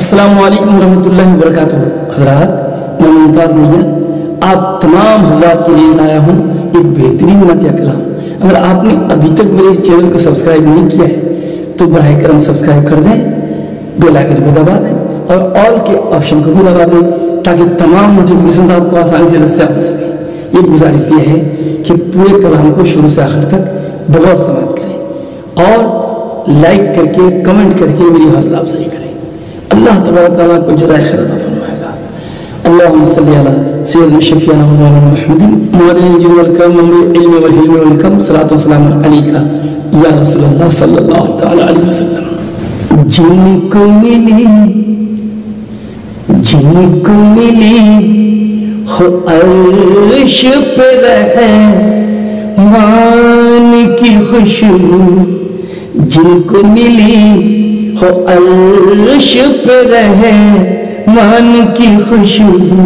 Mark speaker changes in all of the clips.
Speaker 1: السلام علیکم ورحمۃ اللہ وبرکاتہ۔ حضرات، میں ممتاز نیر آپ تمام حضرات کے لیے لایا ہوں ایک بہترین نعتیہ کلام۔ اگر آپ نے ابھی تک میرے اس چینل کو سبسکرائب نہیں کیا ہے تو براہ کرم سبسکرائب کر دیں، بیل آئکن کو دبا دیں اور آل کے آپشن کو بھی دبا دیں تاکہ تمام نوٹیفیکیشن آپ کو آسانی سے دستیاب ہو سکیں۔ ایک گزارش یہ ہے کہ پورے کلام کو شروع سے آخر تک بغور سماعت کریں اور لائک کر کے کمنٹ کر کے میری حوصلہ افزائی کریں۔ اللہ تبارک تعالیٰ کو جزائے خیر عطا فرمائے گا۔ اللہم صلی علی سیدنا شفیعنا مولانا محمد معدن الجن والکرم والعلم والحلم والکم صلاۃ وسلام علیکہ یا رسول اللہ صلی اللہ تعالی علیہ وسلم۔ جن کو ملی ہو عرش پہ رہمان کی خوشبو، جن کو ملی ہو عرش پہ رحمان کی خوشبو،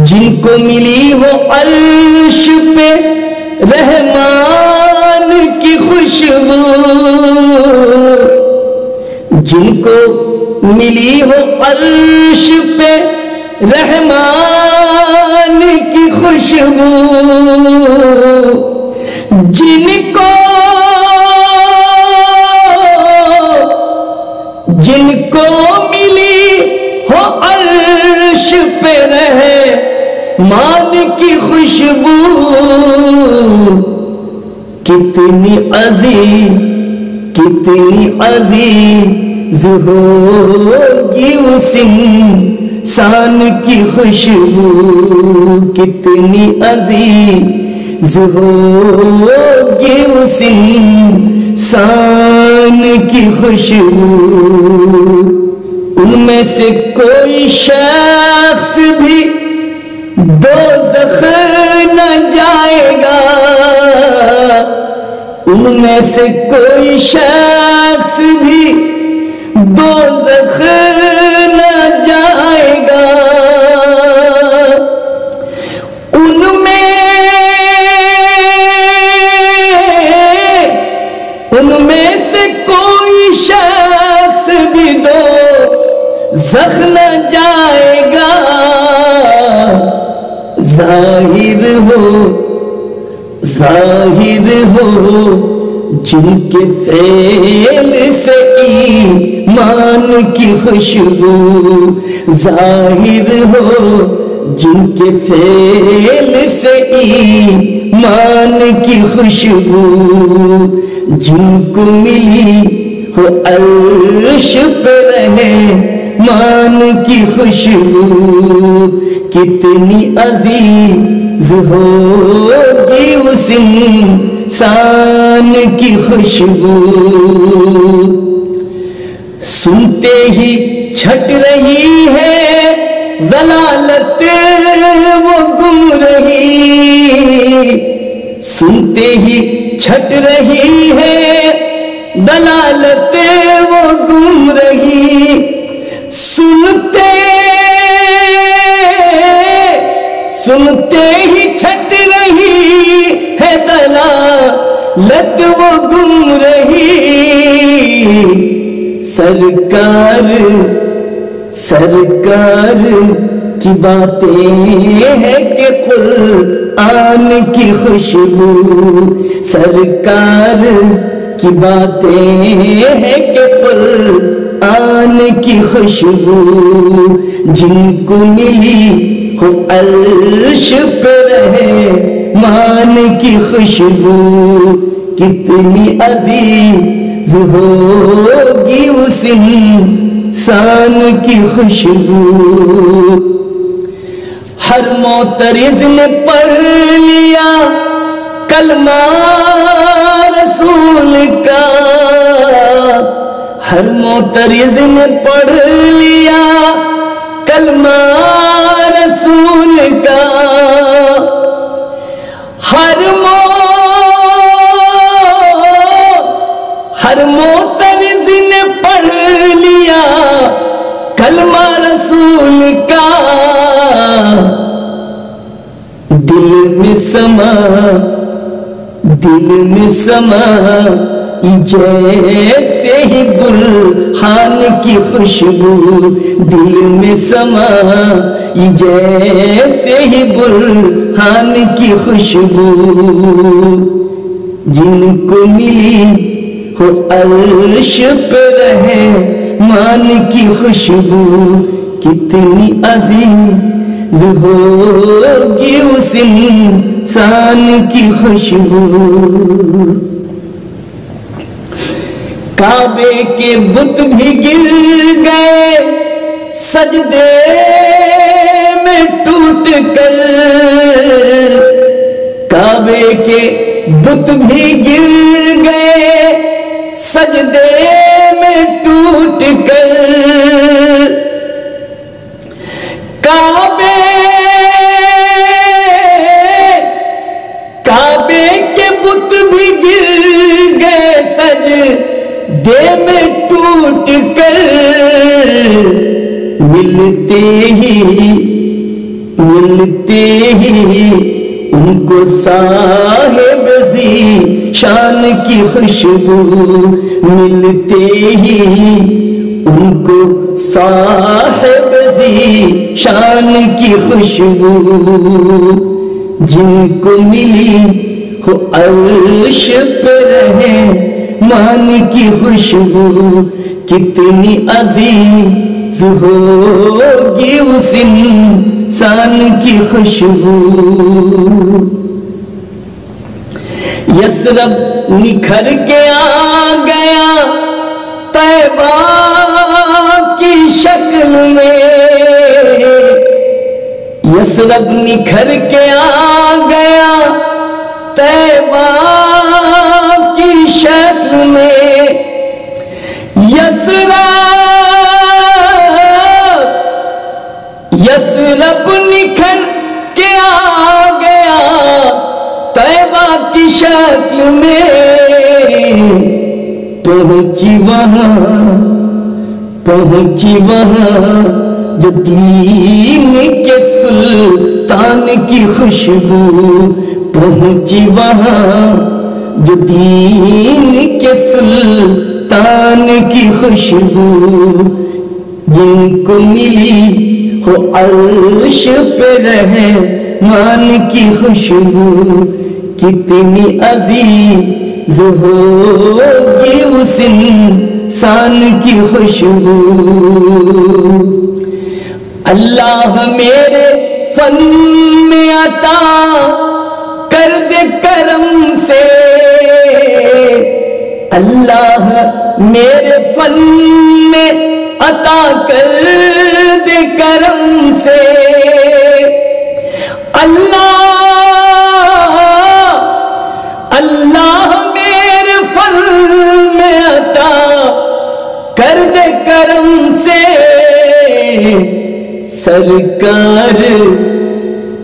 Speaker 1: جن کو ملی ہو عرش پہ رحمان کی خوشبو، جن کو ملی ہو عرش پہ رحمان کی خوشبو، جن کو ملی ہو عرش پہ رحمان کی خوشبو، کتنی عزیز ہوگی اس انسان کی خوشبو، کتنی عزیز ہوگی اس انسان کی خوشبو، ان میں سے کوئی شخص بھی دوزخ نہ جائے گا، ان میں سے کوئی شخص بھی دوزخ نہ جائے گا، ان میں سے کوئی شخص بھی دوزخ نہ جائے گا، ظاہر ہو جن کے فعل سے ایمان کی خوشبو، ظاہر ہو جن کے فعل سے ایمان کی خوشبو، جن کو ملی ہو عرش پہ رحمان کی خوشبو، کتنی عزیز ہوگی اس انسان کی خوشبو، سنتے ہی چھٹ رہی ہے ضلالت وہ گمراہی، سنتے ہی چھٹ رہی ہے ضلالت وہ گمراہی، سنتے ہی چھٹ رہی ہے ضلالت وہ گمراہی، سرکار کی باتیں ہے کہ قرآن کی خوشبو، سرکار کی باتیں ہے کہ قرآن کی خوشبو، جن کو ملی ہو عرش پہ رحمان کی خوشبو، کتنی عزیز ہوگی اس انسان کی خوشبو، ہر معترض نے پڑھ لیا کلمہ رسول کا، ہر معترض نے پڑھ لیا کلمہ رسول کا، ہر معترض نے پڑھ لیا کلمہ رسول کا، دل میں سما جیسے ہی برہان کی خوشبو دل میں سما، جیسے ہی برہان کی خوشبو جن کو ملی ہو عرش پہ رحمان کی خوشبو، کتنی عزیز ہوگی اس انسان کی خوشبو۔ کعبے کے بت بھی گر گئے سجدے میں ٹوٹ کر، کعبے کے بت بھی گر گئے سجدے میں ٹوٹ کر، کعبے کے بت بھی گر گئے سجدے میں ٹوٹ کر، ملتے ہی ان کو صاحب ذی شان کی خوشبو، ملتے ہی ان کو صاحب ذی شان کی خوشبو، جن کو ملی ہو عرش پہ رحمان کی خوشبو، کتنی عزیز ہوگی اس انسان کی خوشبو۔ یثرب نکھر کے آ گیا طیبہ کی شکل میں، یثرب نکھر کے آ گیا طیبہ کی شکل میں، یثرب نکھر کے آ گیا طیبہ کی شکل میں، پہنچی وہاں جو دین کے سلطان کی خوشبو، پہنچی وہاں جو دین کے سلطان کی خوشبو، جن کو ملی ہو عرش پہ رحمان کی خوشبو، کتنی عزیز ہوگی اس انسان کی خوشبو۔ اللہ میرے فن میں عطا کر دے کرم سے، اللہ میرے فن میں عطا کر دے کرم سے، اللہ میرے فن میں عطا کر دے کرم سے،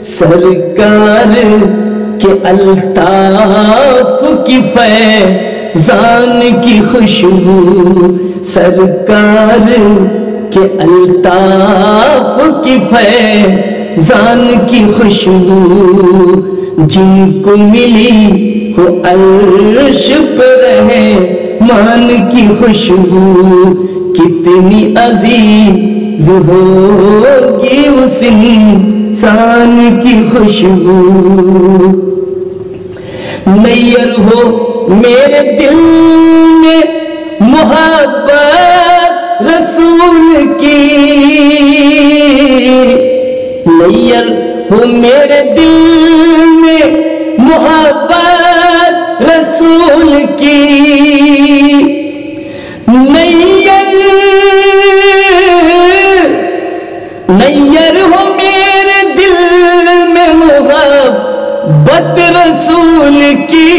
Speaker 1: سرکار کے الطاف کی فیضان کی خوشبو، سرکار کے الطاف کی فیضان کی خوشبو، جن کو ملی ہو عرش پہ رحمان کی خوشبو، کتنی عزیز ہوگی اس انسان کی خوشبو۔ نیر ہو میرے دل میں محبت رسول کی، نیر ہو میرے دل میں محبت رسول کی، نیر ہو میرے دل میں محبت رسول کی،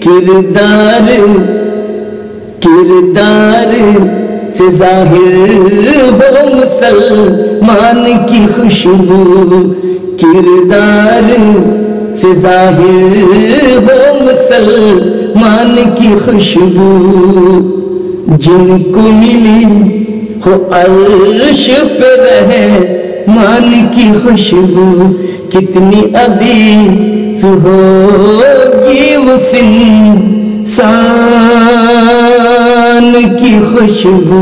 Speaker 1: کردار سے ظاہر ہو مسلمان کی خوشبو، کردار سے ظاہر ہو مسلمان کی خوشبو، جن کو ملی ہو عرش پہ رحمان کی خوشبو، کتنی عزیز ہوگی اس انسان کی خوشبو